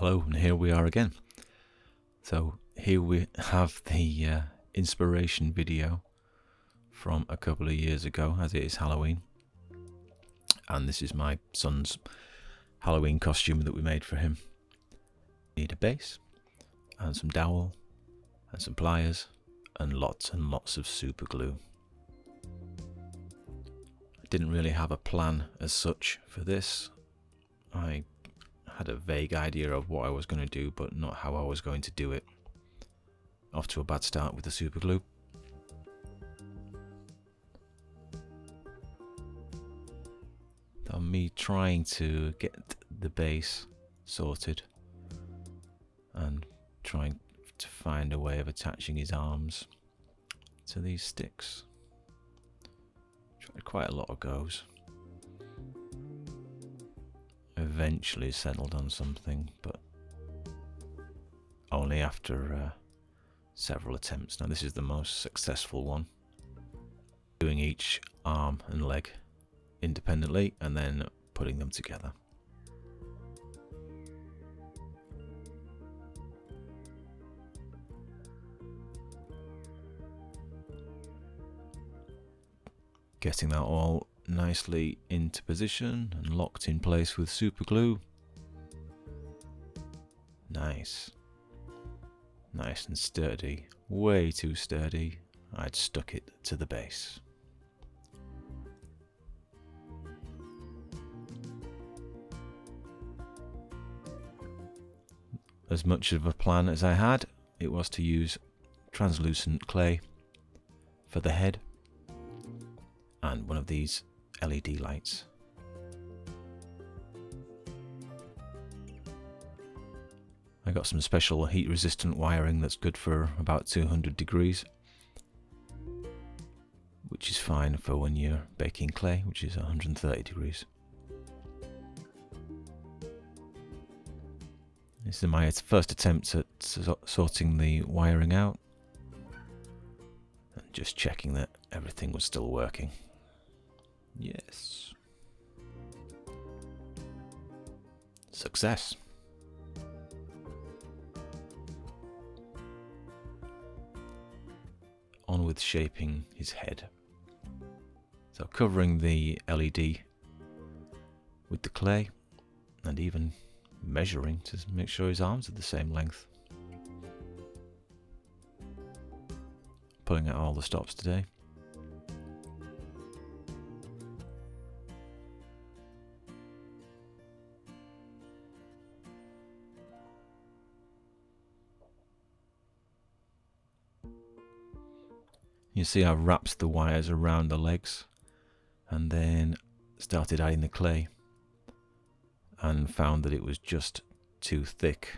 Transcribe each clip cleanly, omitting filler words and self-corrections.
Hello, and here we are again. So here we have the inspiration video from a couple of years ago, as it is Halloween. And this is my son's Halloween costume that we made for him. Need a base, and some dowel, and some pliers, and lots of super glue. I didn't really have a plan as such for this. I had a vague idea of what I was going to do, but not how I was going to do it. Off to a bad start with the super glue. So me trying to get the base sorted and trying to find a way of attaching his arms to these sticks. Tried quite a lot of goes. Eventually settled on something, but only after several attempts. Now this is the most successful one. Doing each arm and leg independently and then putting them together. Getting that all nicely into position and locked in place with super glue. Nice and sturdy, way too sturdy. I'd stuck it to the base. As much of a plan as I had, it was to use translucent clay for the head and one of these LED lights. I got some special heat resistant wiring that's good for about 200 degrees, which is fine for when you're baking clay, which is 130 degrees. This is my first attempt at sorting the wiring out and just checking that everything was still working. Yes. Success. On with shaping his head. So covering the LED with the clay and even measuring to make sure his arms are the same length. Pulling out all the stops today. You see I've wrapped the wires around the legs and then started adding the clay and found that it was just too thick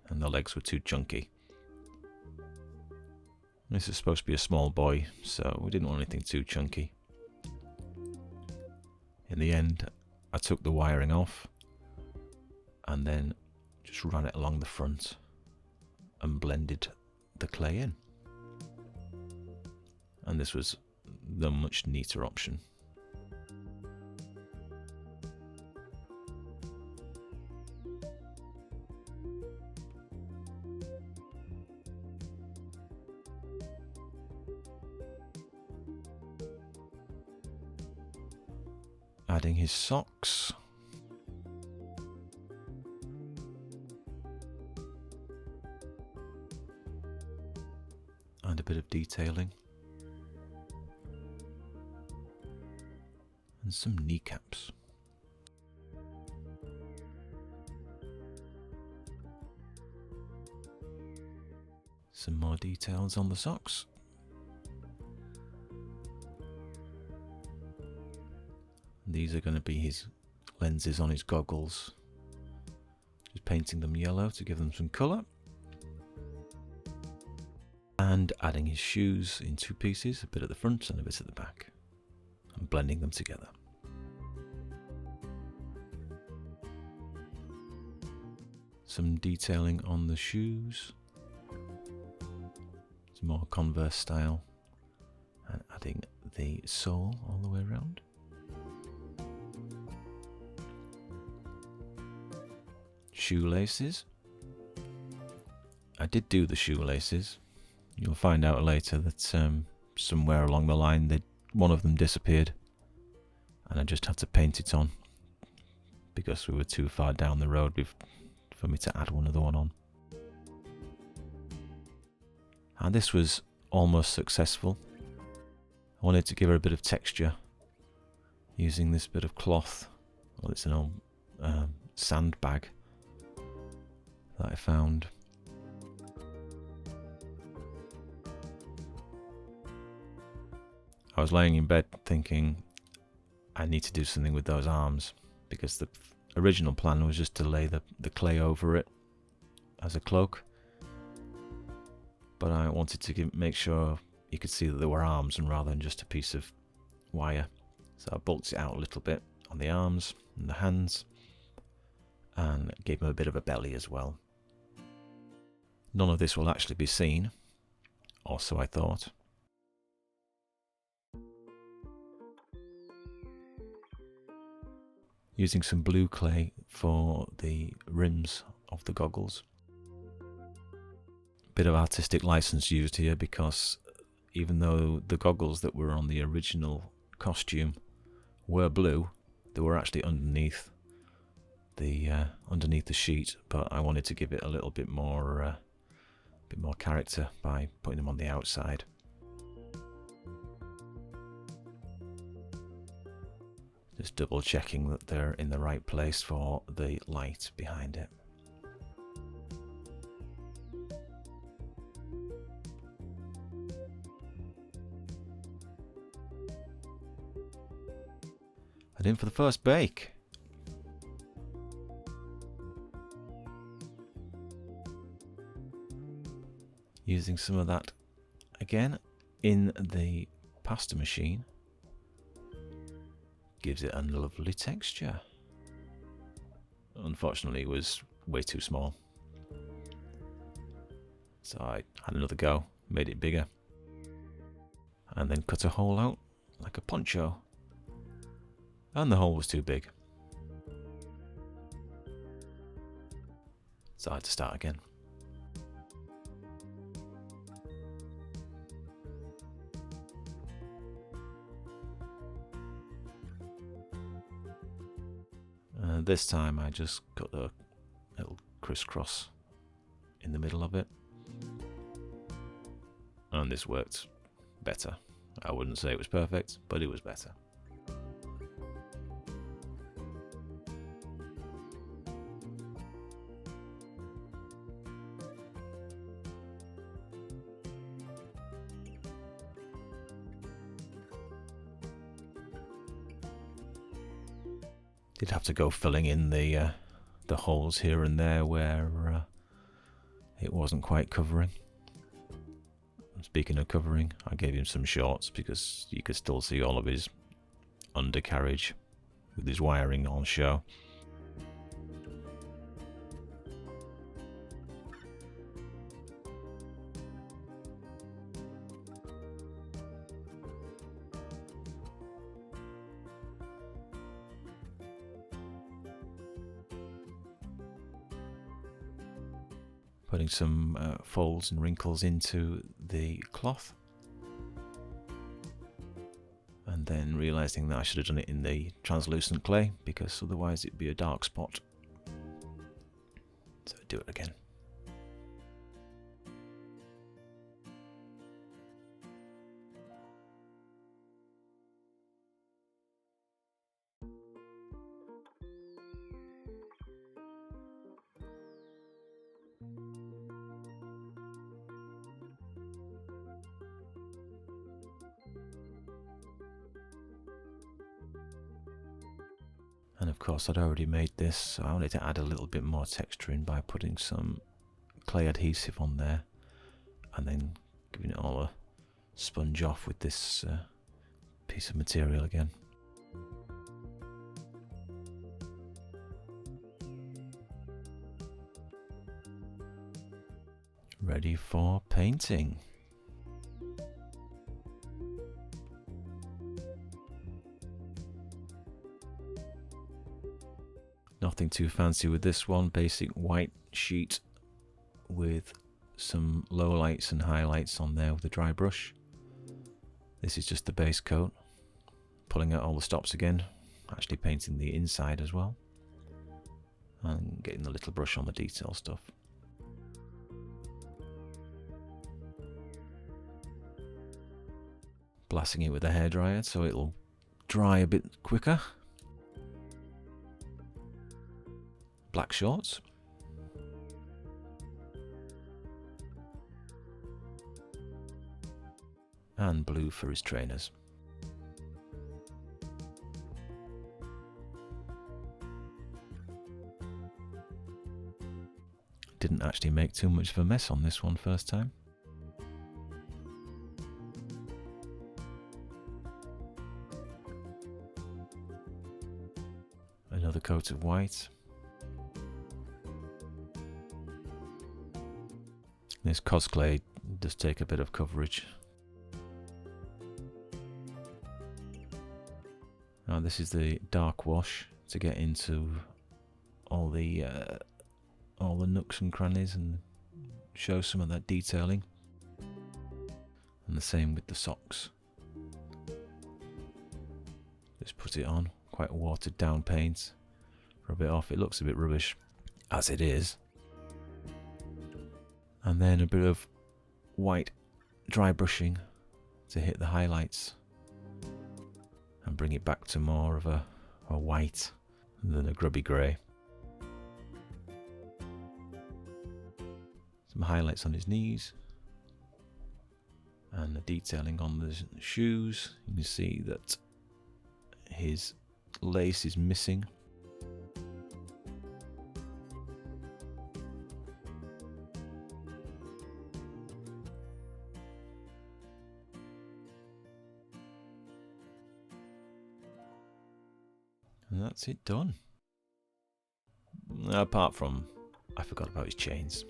and the legs were too chunky. This is supposed to be a small boy, so we didn't want anything too chunky. In the end, I took the wiring off and then just ran it along the front and blended the clay in. And this was the much neater option. Adding his socks. And a bit of detailing. And some kneecaps. Some more details on the socks. These are going to be his lenses on his goggles. Just painting them yellow to give them some colour. And adding his shoes in two pieces, a bit at the front and a bit at the back. And blending them together. Some detailing on the shoes. Some more Converse style. And adding the sole all the way around. Shoelaces. I did do the shoelaces. You'll find out later that somewhere along the line one of them disappeared, and I just had to paint it on because we were too far down the road for me to add another one on. And this was almost successful. I wanted to give her a bit of texture using this bit of cloth. Well, it's an old sandbag that I found. I was laying in bed thinking I need to do something with those arms, because the original plan was just to lay the clay over it as a cloak, but I wanted to make sure you could see that there were arms and rather than just a piece of wire. So I bulked it out a little bit on the arms and the hands and gave them a bit of a belly as well. None of this will actually be seen, or so I thought. Using some blue clay for the rims of the goggles. Bit of artistic license used here, because even though the goggles that were on the original costume were blue, they were actually underneath the sheet, but I wanted to give it a little bit more character by putting them on the outside. Just double checking that they're in the right place for the light behind it. And in for the first bake. Using some of that again in the pasta machine. Gives it a lovely texture. Unfortunately, it was way too small. So I had another go, made it bigger, and then cut a hole out like a poncho. And the hole was too big. So I had to start again. This time I just cut a little crisscross in the middle of it, and this worked better. I wouldn't say it was perfect, but it was better. Did have to go filling in the holes here and there where it wasn't quite covering. Speaking of covering, I gave him some shorts because you could still see all of his undercarriage with his wiring on show. Putting some folds and wrinkles into the cloth, and then realizing that I should have done it in the translucent clay because otherwise it'd be a dark spot. So do it again. And of course I'd already made this, so I wanted to add a little bit more texture in by putting some clay adhesive on there and then giving it all a sponge off with this piece of material again. Ready for painting. Nothing too fancy with this one, basic white sheet with some lowlights and highlights on there with a dry brush. This is just the base coat. Pulling out all the stops again, actually painting the inside as well, and getting the little brush on the detail stuff. Blasting it with a hairdryer so it'll dry a bit quicker. Black shorts. And blue for his trainers. Didn't actually make too much of a mess on this one first time. Another coat of white. This Cosclay does take a bit of coverage. Now this is the dark wash to get into all the nooks and crannies and show some of that detailing. And the same with the socks. Just put it on, quite watered down paint. Rub it off, it looks a bit rubbish, as it is. And then a bit of white dry brushing to hit the highlights and bring it back to more of a white than a grubby grey. Some highlights on his knees and the detailing on the shoes. You can see that his lace is missing. And that's it done. Apart from, I forgot about his chains.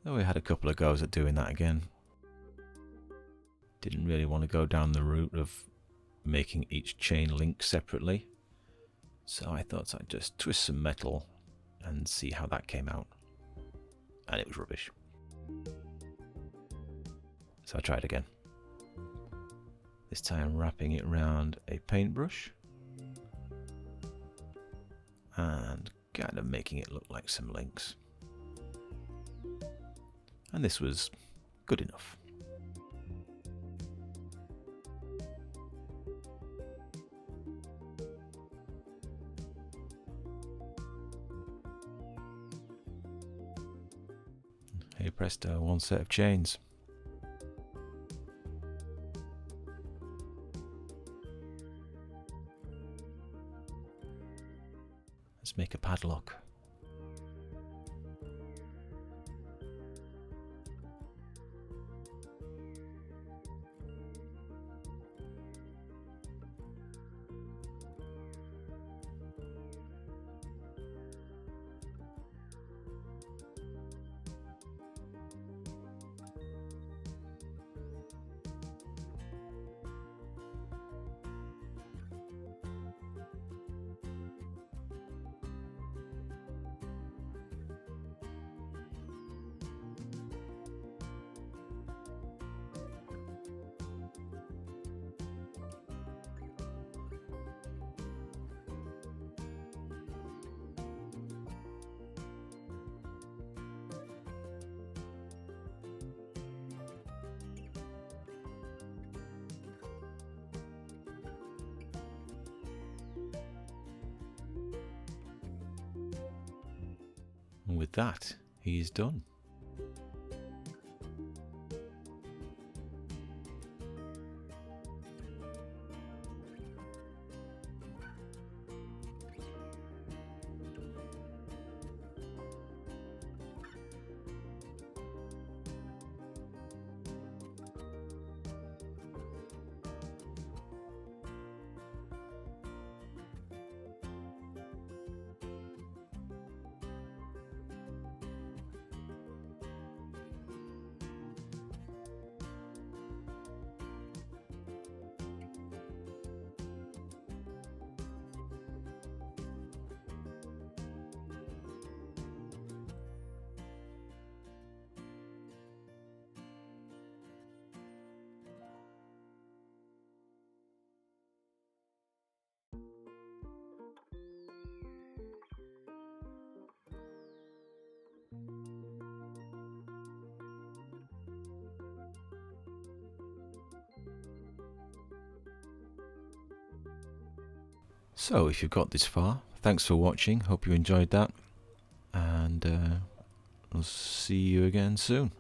Though we had a couple of goes at doing that again. Didn't really want to go down the route of making each chain link separately. So I thought I'd just twist some metal and see how that came out. And it was rubbish. So I tried again. This time wrapping it around a paintbrush and kind of making it look like some links. And this was good enough. Hey presto, one set of chains. Let's make a padlock. And with that, he is done. So if you've got this far, thanks for watching. Hope you enjoyed that, and I'll see you again soon.